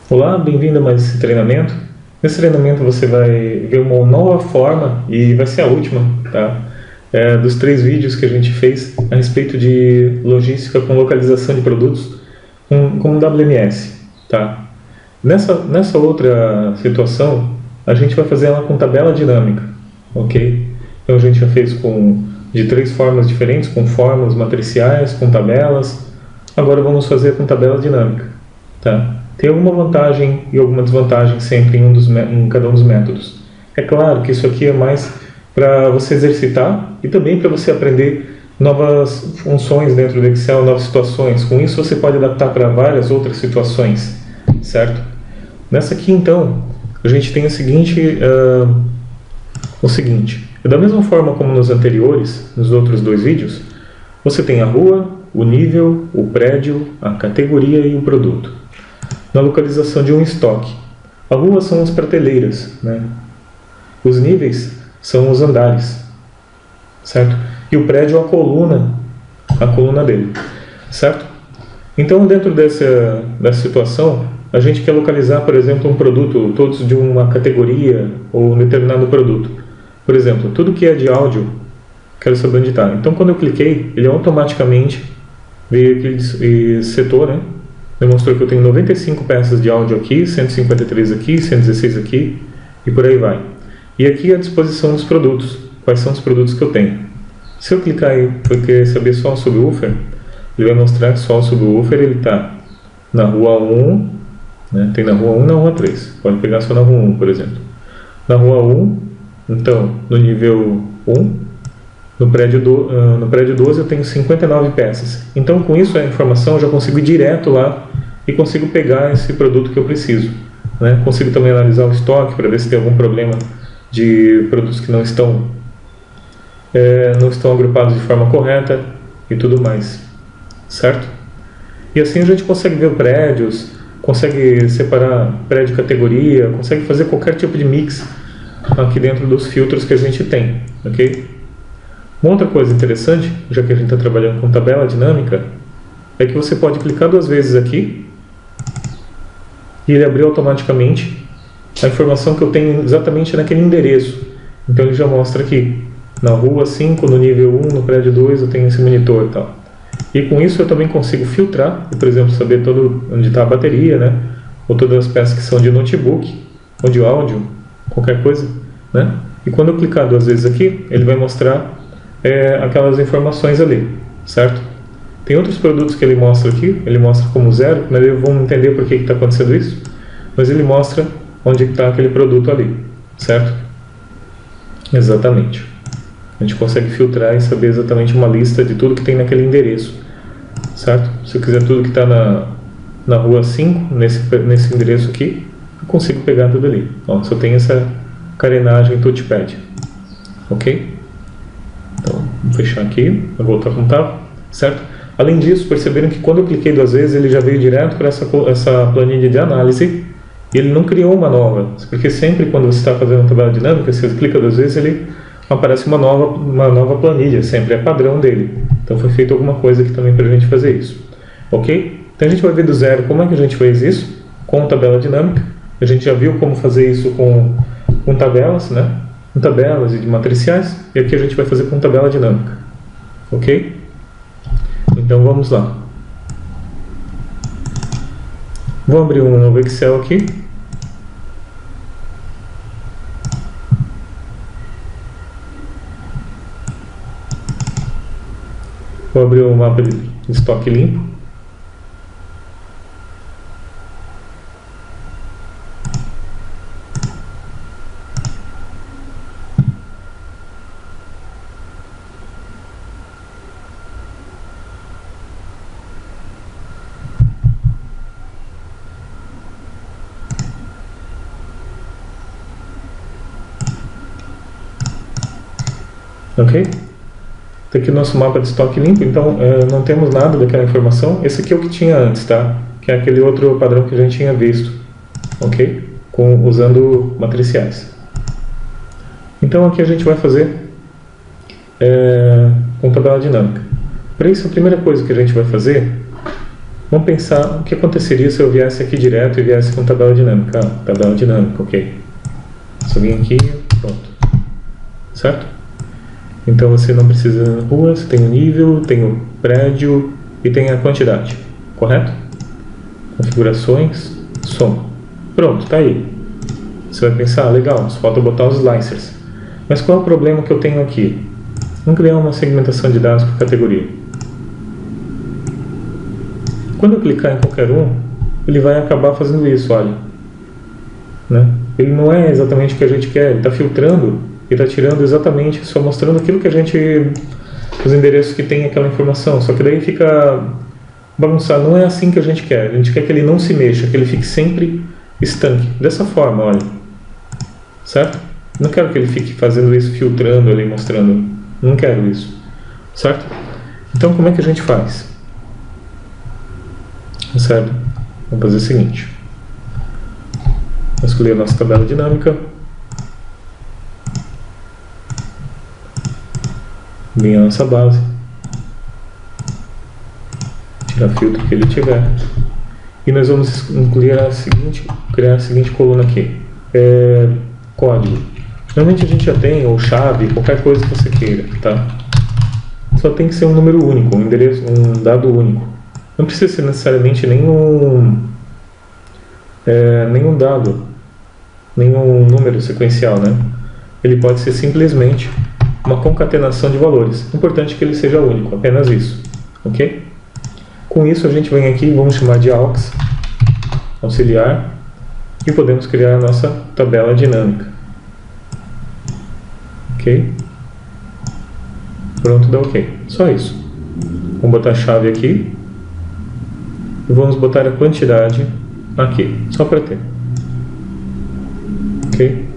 Olá, bem-vindo a mais esse treinamento. Nesse treinamento você vai ver uma nova forma, e vai ser a última, tá? Dos 3 vídeos que a gente fez a respeito de logística com localização de produtos com WMS, tá? Nessa outra situação, a gente vai fazer ela com tabela dinâmica, ok? Então a gente já fez de 3 formas diferentes, com fórmulas matriciais, com tabelas. Agora vamos fazer com tabela dinâmica, tá? Tem alguma vantagem e alguma desvantagem sempre em cada um dos métodos. É claro que isso aqui é mais para você exercitar e também para você aprender novas funções dentro do Excel, novas situações. Com isso você pode adaptar para várias outras situações, certo? Nessa aqui então, a gente tem o seguinte, da mesma forma como nos anteriores, nos outros 2 vídeos, você tem a rua, o nível, o prédio, a categoria e o produto. Na localização de um estoque, a rua são as prateleiras, né? Os níveis são os andares, certo? E o prédio a coluna dele, certo? Então, dentro dessa situação, a gente quer localizar, por exemplo, um produto, todos de uma categoria ou um determinado produto. Por exemplo, tudo que é de áudio, quero saber onde está. Então, quando eu cliquei, ele automaticamente veio aquele setor, né? Demonstrou que eu tenho 95 peças de áudio aqui, 153 aqui, 116 aqui e por aí vai. E aqui a disposição dos produtos. Quais são os produtos que eu tenho? Se eu clicar aí porque saber só o subwoofer, ele vai mostrar que só o subwoofer ele está na rua 1, né? Tem na rua 1 e na rua 3. Pode pegar só na rua 1, por exemplo. Na rua 1, então, no nível 1, no prédio 12 eu tenho 59 peças. Então, com isso, a informação eu já consigo ir direto lá e consigo pegar esse produto que eu preciso, né? Consigo também analisar o estoque para ver se tem algum problema de produtos que não estão agrupados de forma correta e tudo mais, certo? E assim a gente consegue ver prédios, consegue separar prédio e categoria, consegue fazer qualquer tipo de mix aqui dentro dos filtros que a gente tem, ok? Uma outra coisa interessante, já que a gente está trabalhando com tabela dinâmica, é que você pode clicar 2 vezes aqui e ele abriu automaticamente a informação que eu tenho exatamente naquele endereço. Então ele já mostra aqui, na rua 5, no nível 1, no prédio 2 eu tenho esse monitor e tal. E com isso eu também consigo filtrar, por exemplo, saber onde está a bateria, né? Ou todas as peças que são de notebook, ou de áudio, qualquer coisa, né? E quando eu clicar 2 vezes aqui, ele vai mostrar aquelas informações ali, certo? Tem outros produtos que ele mostra aqui, ele mostra como 0, mas vamos entender por que está acontecendo isso, mas ele mostra onde está aquele produto ali, certo? Exatamente. A gente consegue filtrar e saber exatamente uma lista de tudo que tem naquele endereço, certo? Se eu quiser tudo que está na rua 5, nesse endereço aqui, eu consigo pegar tudo ali. Ó, só tem essa carenagem touchpad, ok? Então, vamos fechar aqui, vou voltar com o tab, certo? Além disso, perceberam que quando eu cliquei 2 vezes, ele já veio direto para essa planilha de análise e ele não criou uma nova, porque sempre quando você está fazendo uma tabela dinâmica, se você clica 2 vezes, ele aparece uma nova planilha, sempre é padrão dele. Então foi feito alguma coisa aqui também para a gente fazer isso, ok? Então a gente vai ver do zero como é que a gente fez isso com tabela dinâmica. A gente já viu como fazer isso com tabelas, né? Com tabelas e de matriciais, e aqui a gente vai fazer com tabela dinâmica, ok? Então vamos lá. Vou abrir um novo Excel aqui. Vou abrir um mapa de estoque limpo. Ok? Tem aqui o nosso mapa de estoque limpo, então não temos nada daquela informação. Esse aqui é o que tinha antes, tá? Que é aquele outro padrão que a gente tinha visto, ok? Usando matriciais. Então aqui a gente vai fazer com tabela dinâmica. Para isso, a primeira coisa que a gente vai fazer Vamos pensar o que aconteceria se eu viesse aqui direto e viesse com tabela dinâmica. Tabela dinâmica, ok. Só vim aqui, pronto. Certo? Então você não precisa da rua, você tem o nível, tem o prédio e tem a quantidade. Correto? Configurações, soma. Pronto, tá aí. Você vai pensar, legal, só falta botar os slicers. Mas qual é o problema que eu tenho aqui? Vamos criar uma segmentação de dados por categoria. Quando eu clicar em qualquer um, ele vai acabar fazendo isso, olha. Né? Ele não é exatamente o que a gente quer, ele está filtrando e está tirando exatamente, só mostrando aquilo que a gente... os endereços que tem aquela informação, só que daí fica bagunçado. Não é assim que a gente quer que ele não se mexa, que ele fique sempre estanque. Dessa forma, olha. Certo? Não quero que ele fique fazendo isso, filtrando ali, mostrando. Não quero isso. Certo? Então, como é que a gente faz? Certo? Vamos fazer o seguinte. Vamos escolher a nossa tabela dinâmica. Vir a nossa base. Tirar o filtro que ele tiver. E nós vamos criar a seguinte coluna aqui. Código. Normalmente a gente já tem, ou chave, qualquer coisa que você queira, tá? Só tem que ser um número único, um endereço, um dado único. Não precisa ser necessariamente nenhum dado, nenhum número sequencial, né? Ele pode ser simplesmente uma concatenação de valores. Importante que ele seja único, apenas isso, ok? Com isso a gente vem aqui, vamos chamar de aux, auxiliar, e podemos criar a nossa tabela dinâmica. Ok? Pronto, dá ok. Só isso. Vamos botar a chave aqui. E vamos botar a quantidade aqui, só para ter. Ok?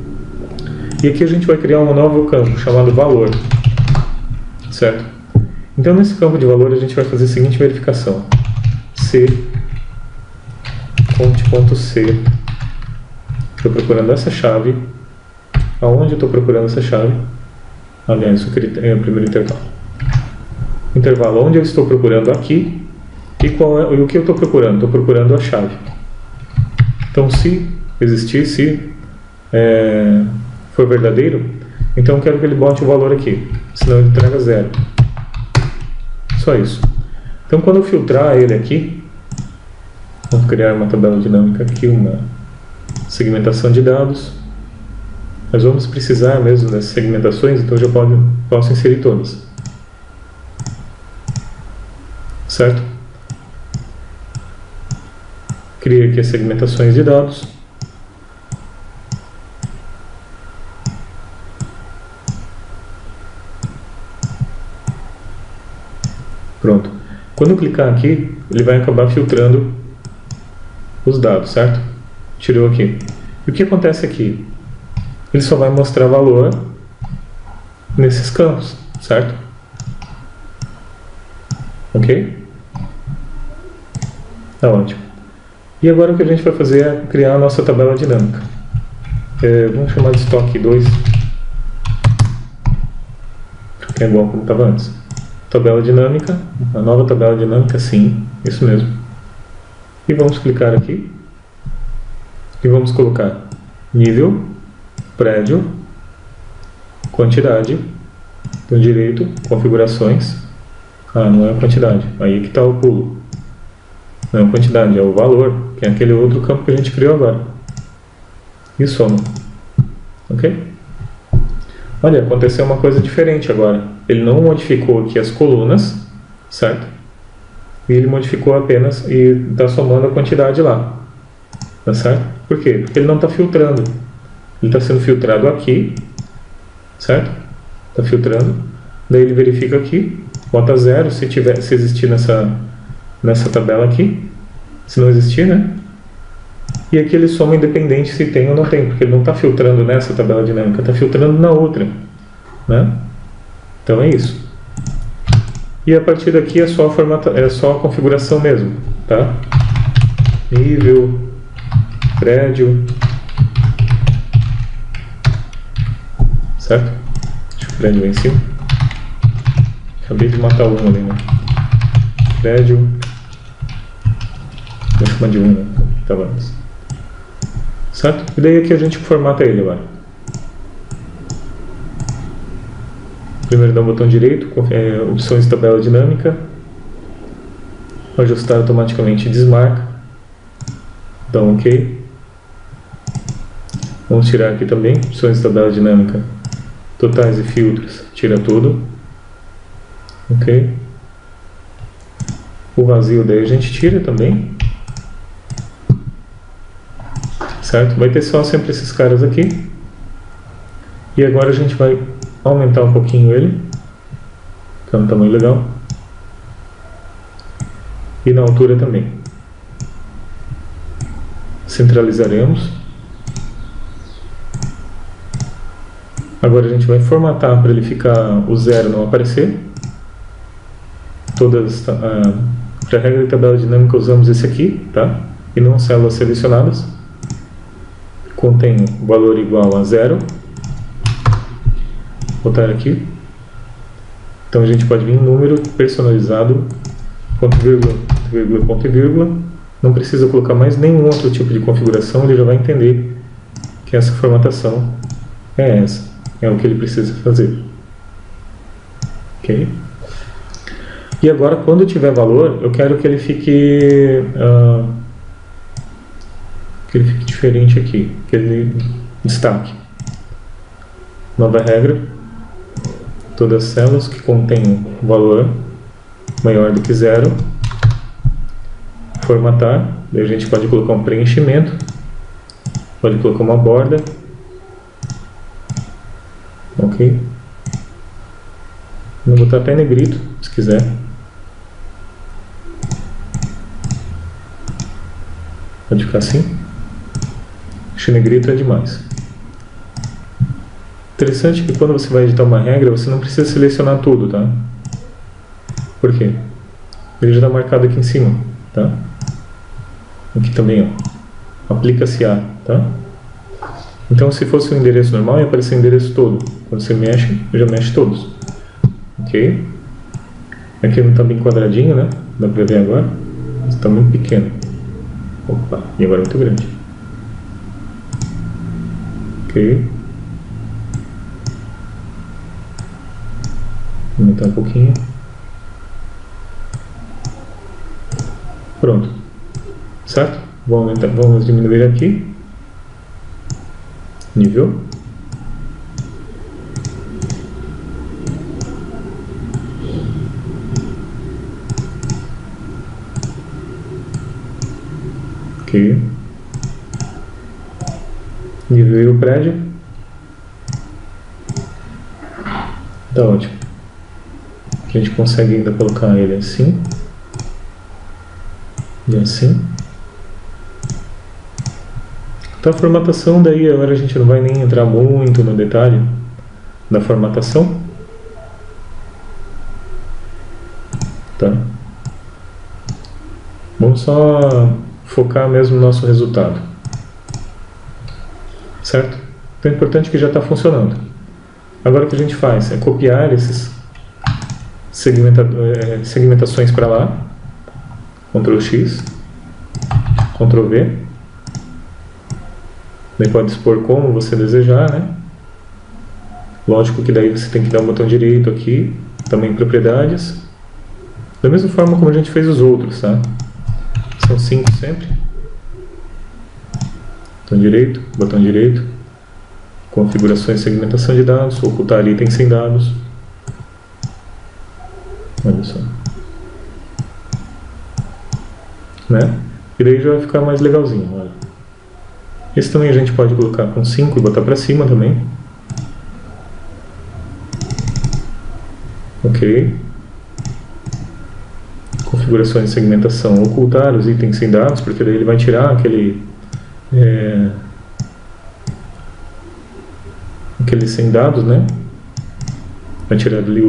E aqui a gente vai criar um novo campo chamado valor. Certo? Então nesse campo de valor a gente vai fazer a seguinte verificação. C, conte.c. Estou procurando essa chave. Aonde eu estou procurando essa chave? Aliás, eu queria o primeiro intervalo. Intervalo onde eu estou procurando aqui. E o que eu estou procurando? Estou procurando a chave. Então, se existir, se for verdadeiro, então eu quero que ele bote o valor aqui, senão ele traga 0. Só isso. Então, quando eu filtrar ele aqui, vamos criar uma tabela dinâmica aqui, uma segmentação de dados. Nós vamos precisar mesmo dessas segmentações, então eu já posso inserir todas. Certo? Criei aqui as segmentações de dados. Pronto. Quando eu clicar aqui, ele vai acabar filtrando os dados, certo? Tirou aqui. E o que acontece aqui? Ele só vai mostrar valor nesses campos, certo? Ok? Tá ótimo. E agora o que a gente vai fazer é criar a nossa tabela dinâmica. Vamos chamar de estoque 2, que é igual como estava antes. Tabela dinâmica, a nova tabela dinâmica, sim, isso mesmo. E vamos clicar aqui. E vamos colocar nível, prédio, quantidade, do direito, configurações. Não é a quantidade, aí que está o pulo. Não é a quantidade, é o valor, que é aquele outro campo que a gente criou agora. E soma. Ok? Olha, aconteceu uma coisa diferente agora. Ele não modificou aqui as colunas, certo? E ele modificou apenas e está somando a quantidade lá. Tá certo? Por quê? Porque ele não está filtrando. Ele está sendo filtrado aqui, certo? Está filtrando. Daí ele verifica aqui, bota 0 se existir nessa tabela aqui. Se não existir, né? E aqui ele soma independente se tem ou não tem, porque ele não está filtrando nessa tabela dinâmica, está filtrando na outra, né? Então é isso. E a partir daqui é só a configuração mesmo, tá? Nível, prédio, certo? Deixa o prédio lá em cima. Acabei de matar um ali, né? Prédio, Vou chamar de 1, né? Que estava antes. Certo? E daí aqui a gente formata ele agora. Primeiro dá um botão direito, opções de tabela dinâmica. Ajustar automaticamente desmarca. Dá um OK. Vamos tirar aqui também, opções de tabela dinâmica, totais e filtros, tira tudo. OK. O vazio daí a gente tira também. Certo? Vai ter só sempre esses caras aqui. E agora a gente vai aumentar um pouquinho ele, que é um tamanho legal. E na altura também. Centralizaremos. Agora a gente vai formatar para ele ficar o 0 não aparecer. Para a regra de tabela dinâmica usamos esse aqui, tá? E não células selecionadas. Contém valor igual a 0. Botar aqui. Então a gente pode vir em número personalizado, ponto vírgula, vírgula, ponto e vírgula. Não precisa colocar mais nenhum outro tipo de configuração, ele já vai entender que essa formatação é essa. É o que ele precisa fazer. Ok? E agora, quando tiver valor, eu quero que ele fique diferente aqui, que ele destaque. Nova regra. Todas as células que contêm valor maior do que 0. Formatar. Daí a gente pode colocar um preenchimento. Pode colocar uma borda. Ok. Vou botar até negrito, se quiser. Pode ficar assim. Deixa negrito é demais. Interessante que quando você vai editar uma regra, você não precisa selecionar tudo, tá? Por quê? Ele já está marcado aqui em cima, tá? Aqui também, ó. Aplica-se a, tá? Então, se fosse um endereço normal, ia aparecer o endereço todo. Quando você mexe, já mexe todos. Ok? Aqui não está bem quadradinho, né? Dá para ver agora. Está muito pequeno. Opa, e agora é muito grande. Ok. Vou aumentar um pouquinho. Pronto. Certo? Vamos diminuir aqui. Nível. Ok. Nível o prédio. Tá ótimo. A gente consegue ainda colocar ele assim. E assim. Então a formatação daí, agora a gente não vai nem entrar muito no detalhe da formatação. Tá? Vamos só focar mesmo no nosso resultado. Certo? Então é importante que já está funcionando. Agora o que a gente faz é copiar esses segmentações para lá. Ctrl X, Ctrl V. Daí pode expor como você desejar, né? Lógico que daí você tem que dar um botão direito aqui, também propriedades. Da mesma forma como a gente fez os outros, tá? São 5 sempre. Botão direito. Configurações e segmentação de dados, ocultar itens sem dados. Olha só. Né? E daí já vai ficar mais legalzinho, olha. Esse também a gente pode colocar com 5 e botar para cima também. Ok. Configurações de segmentação, ocultar os itens sem dados, porque daí ele vai tirar aquele sem dados, né? Vai tirar ali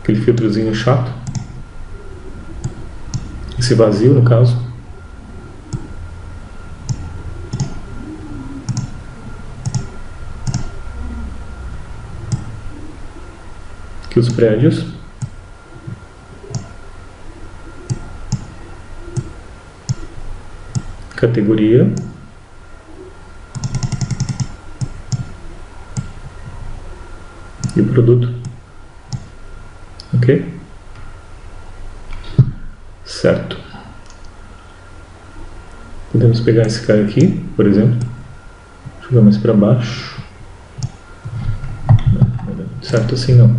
aquele filtrozinho chato. Esse vazio, no caso. Aqui os prédios. categoria, e o produto. Ok? Certo. Podemos pegar esse cara aqui, por exemplo, jogar mais para baixo. Não, certo assim não.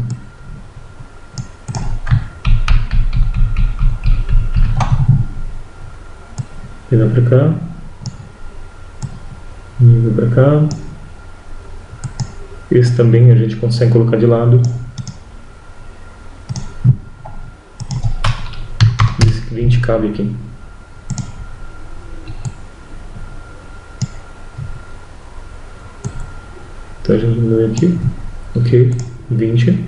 Pegar para cá, nível para cá. Esse também a gente consegue colocar de lado. Esse 20 cabe aqui. Então a gente diminui aqui. Ok, 20.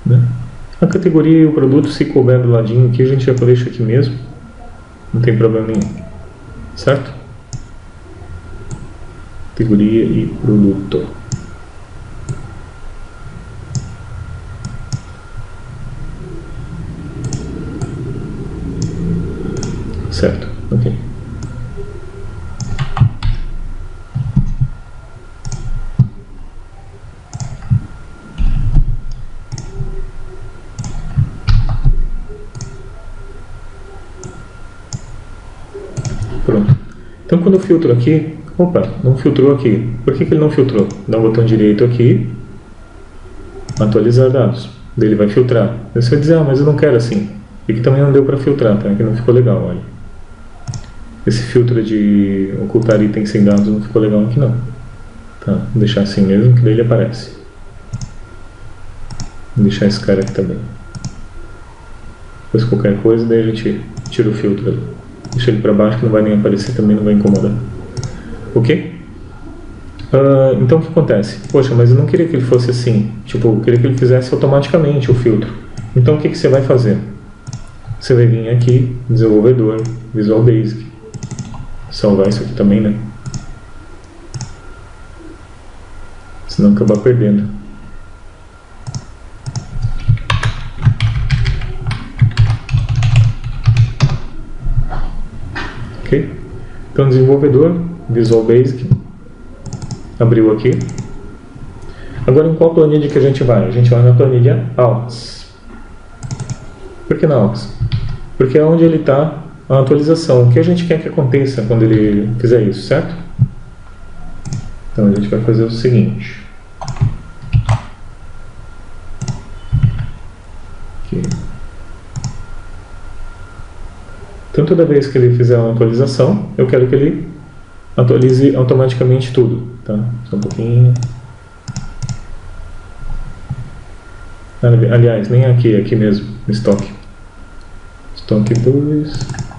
Né? A categoria e o produto, se couber do ladinho aqui, a gente já deixa aqui mesmo. Não tem problema nenhum. Certo? Categoria e produto. Certo, ok. Pronto. Então quando eu filtro aqui, opa, não filtrou aqui. Por que ele não filtrou? Dá um botão direito aqui, atualizar dados. Daí ele vai filtrar. Você vai dizer, ah, mas eu não quero assim. E aqui também não deu para filtrar, tá? Que não ficou legal, olha. Esse filtro de ocultar itens sem dados não ficou legal aqui não. Tá, vou deixar assim mesmo, que daí ele aparece. Vou deixar esse cara aqui também. Depois qualquer coisa, daí a gente tira o filtro ali. Deixa ele para baixo que não vai nem aparecer, também não vai incomodar. Ok? Então o que acontece? Poxa, mas eu não queria que ele fosse assim. Tipo, eu queria que ele fizesse automaticamente o filtro. Então o que você vai fazer? Você vai vir aqui, desenvolvedor, Visual Basic. Salvar isso aqui também, né? Senão acabar perdendo. Ok? Então desenvolvedor, Visual Basic. Abriu aqui. Agora em qual planilha que a gente vai? A gente vai na planilha AUX. Por que na AUX? Porque é onde ele está a atualização. O que a gente quer que aconteça quando ele fizer isso, certo? Então a gente vai fazer o seguinte. Aqui. Então toda vez que ele fizer uma atualização, eu quero que ele atualize automaticamente tudo. Tá? Só um pouquinho. Aliás, nem aqui, aqui mesmo, no estoque. Estoque 2.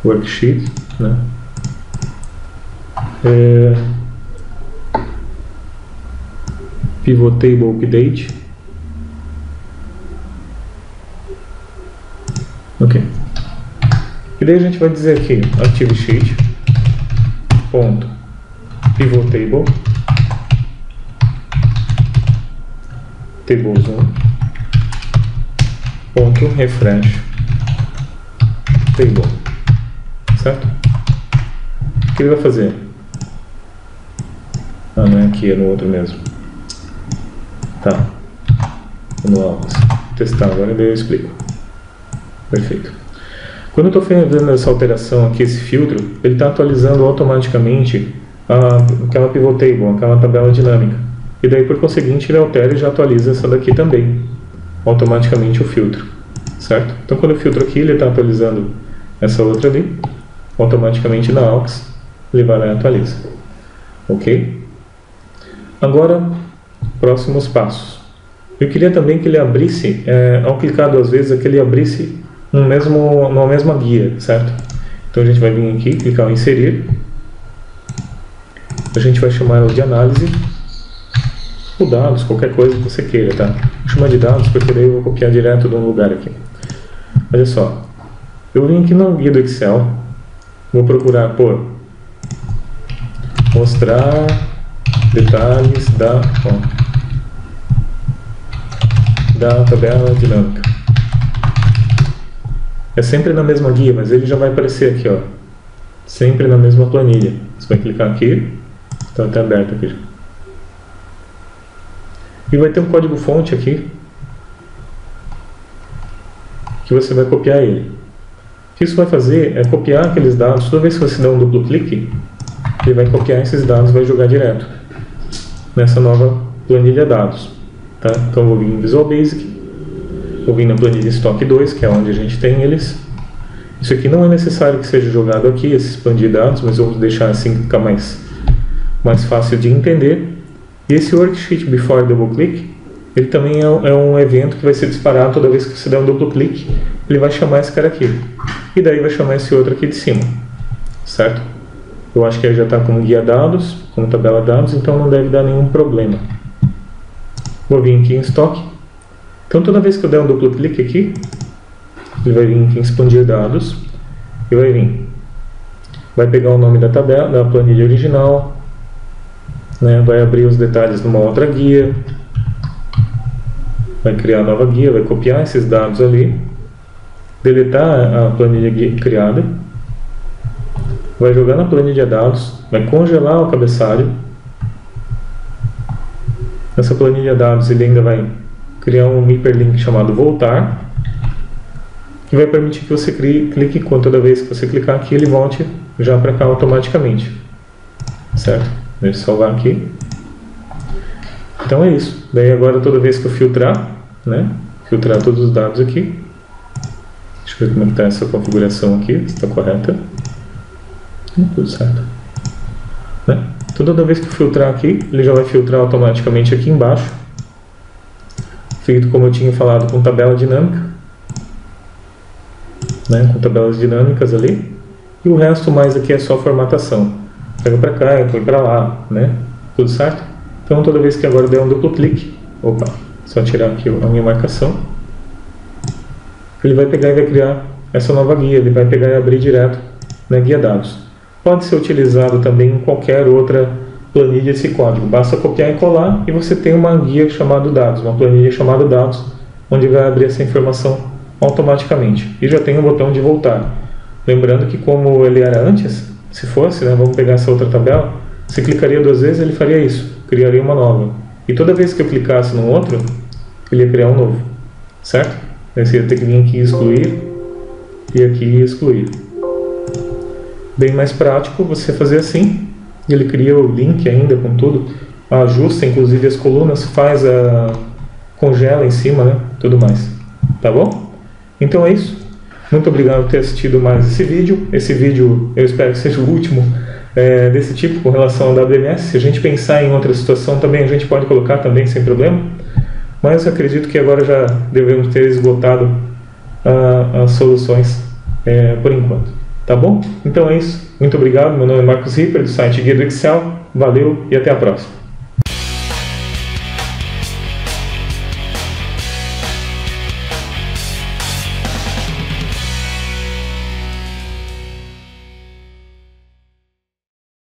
Worksheet, né? Pivot Table Update. Ok. E daí a gente vai dizer aqui, Active Sheet, ponto, Pivot Table, Tables 1, ponto, Refresh, Table. Certo? O que ele vai fazer? Ah, não é aqui, é no outro mesmo. Tá. Vamos lá, vou testar agora e daí eu explico. Perfeito. Quando eu estou fazendo essa alteração aqui, esse filtro, ele está atualizando automaticamente aquela pivot table, aquela tabela dinâmica. E daí, por conseguinte, ele altera e já atualiza essa daqui também, automaticamente o filtro. Certo? Então, quando eu filtro aqui, ele está atualizando essa outra ali. Automaticamente na AUX ele vai lá e atualiza. Ok? Agora, próximos passos. Eu queria também que ele abrisse, ao clicar duas vezes, que ele abrisse numa mesma guia, certo? Então a gente vai vir aqui, clicar em inserir. A gente vai chamar ela de análise. Ou dados, qualquer coisa que você queira, tá? Vou chamar de dados porque daí eu vou copiar direto de um lugar aqui. Olha só. Eu vim aqui na guia do Excel. Vou procurar por mostrar detalhes da tabela dinâmica. É sempre na mesma guia, mas ele já vai aparecer aqui, ó. Sempre na mesma planilha. Você vai clicar aqui, está até aberto aqui. E vai ter um código-fonte aqui, que você vai copiar ele. O que isso vai fazer é copiar aqueles dados. Toda vez que você der um duplo clique, ele vai copiar esses dados e vai jogar direto nessa nova planilha dados. Tá? Então eu vou vir em Visual Basic, vou vir na planilha Stock 2, que é onde a gente tem eles. Isso aqui não é necessário que seja jogado aqui, esse expandir dados, mas eu vou deixar assim, ficar mais fácil de entender. E esse Worksheet Before Double Click, ele também é um evento que vai ser disparado toda vez que você der um duplo clique. Ele vai chamar esse cara aqui, e daí vai chamar esse outro aqui de cima, certo? Eu acho que ele já está como guia dados, como tabela dados, então não deve dar nenhum problema. Vou vir aqui em Stock. Então toda vez que eu der um duplo clique aqui, ele vai vir aqui em expandir dados, e vai pegar o nome da tabela, da planilha original, né, vai abrir os detalhes numa outra guia, vai criar nova guia, vai copiar esses dados ali, deletar a planilha criada, vai jogar na planilha dados, vai congelar o cabeçalho. Nessa planilha dados ele ainda vai criar um hiperlink chamado voltar, que vai permitir que você clique, toda vez que você clicar aqui, ele volte já para cá automaticamente, certo? Deixa eu salvar aqui. Então é isso. Daí agora toda vez que eu filtrar, né, filtrar todos os dados aqui, deixa eu ver como é que está essa configuração aqui, se está correta. Tudo certo, né? Toda vez que eu filtrar aqui, ele já vai filtrar automaticamente aqui embaixo, feito como eu tinha falado, com tabela dinâmica, né, com tabelas dinâmicas ali, e o resto mais aqui é só formatação. Pega para cá, põe para lá, né? Tudo certo? Então toda vez que agora der um duplo clique, só tirar aqui a minha marcação, ele vai pegar e vai criar essa nova guia, ele vai pegar e abrir direto na guia dados. Pode ser utilizado também em qualquer outra planilha esse código, basta copiar e colar e você tem uma guia chamada dados, uma planilha chamada dados, onde vai abrir essa informação automaticamente. E já tem um botão de voltar. Lembrando que como ele era antes, se fosse, né, vamos pegar essa outra tabela, se clicaria 2 vezes, ele faria isso, criaria uma nova. E toda vez que eu clicasse no outro, ele ia criar um novo, certo? Aí você ia ter que vir aqui e excluir, e aqui excluir. Bem mais prático você fazer assim, ele cria o link ainda com tudo, ajusta inclusive as colunas, congela em cima, né, tudo mais. Tá bom? Então é isso. Muito obrigado por ter assistido mais esse vídeo. Esse vídeo eu espero que seja o último desse tipo com relação ao WMS. Se a gente pensar em outra situação também, a gente pode colocar também sem problema. Mas eu acredito que agora já devemos ter esgotado as soluções por enquanto. Tá bom? Então é isso. Muito obrigado. Meu nome é Marcos Ripper, do site Guia do Excel. Valeu e até a próxima.